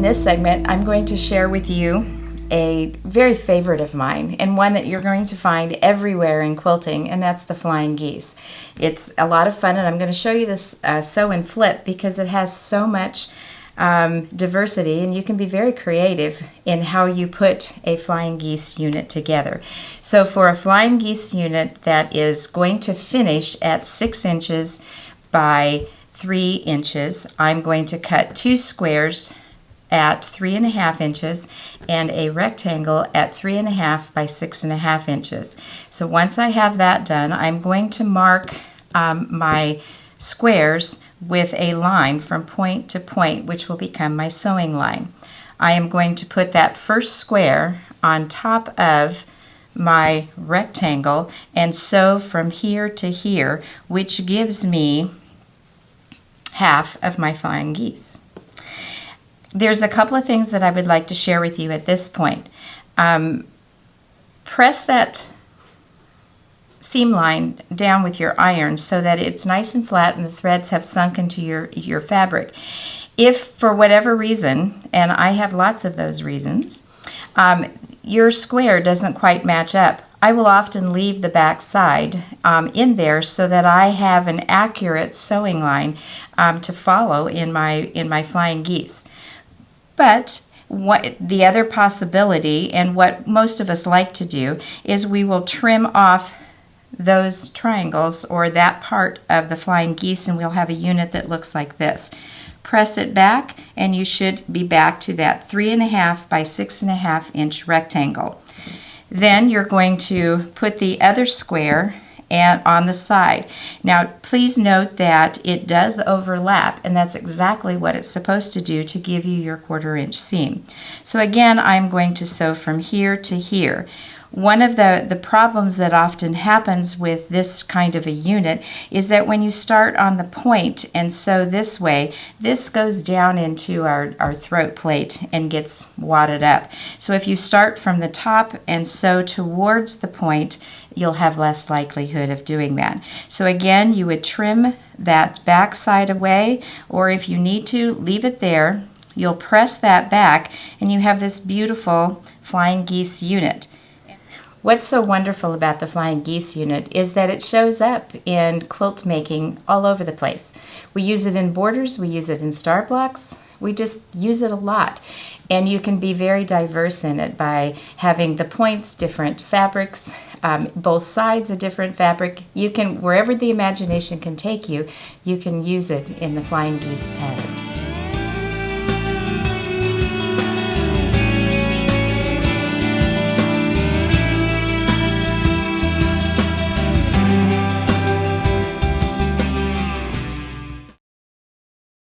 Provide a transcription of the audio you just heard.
this segment, I'm going to share with you a very favorite of mine, and one that you're going to find everywhere in quilting, and that's the flying geese. It's a lot of fun, and I'm going to show you this sew and flip because it has so much diversity, and you can be very creative in how you put a flying geese unit together. So for a flying geese unit that is going to finish at 6 inches by 3 inches, I'm going to cut 2 squares at 3.5 inches and a rectangle at 3.5 by 6.5 inches. So once I have that done, I'm going to mark my squares with a line from point to point, which will become my sewing line. I am going to put that first square on top of my rectangle and sew from here to here, which gives me half of my flying geese. There's a couple of things that I would like to share with you at this point. Press that seam line down with your iron so that it's nice and flat and the threads have sunk into your fabric. If for whatever reason, and I have lots of those reasons, your square doesn't quite match up, I will often leave the back side in there so that I have an accurate sewing line to follow in my flying geese. But the other possibility, and what most of us like to do, is we will trim off those triangles or that part of the flying geese, and we'll have a unit that looks like this. Press it back and you should be back to that 3.5 by 6.5 inch rectangle. Then you're going to put the other square on the side. Now please note that it does overlap, and that's exactly what it's supposed to do to give you your 1/4 inch seam. So again, I'm going to sew from here to here. One of the problems that often happens with this kind of a unit is that when you start on the point and sew this way, this goes down into our throat plate and gets wadded up. So if you start from the top and sew towards the point, you'll have less likelihood of doing that. So again, you would trim that back side away, or if you need to, leave it there. You'll press that back and you have this beautiful flying geese unit. What's so wonderful about the flying geese unit is that it shows up in quilt making all over the place. We use it in borders, we use it in star blocks, we just use it a lot. And you can be very diverse in it by having the points, different fabrics, both sides a different fabric. You can, wherever the imagination can take you, you can use it in the flying geese pattern.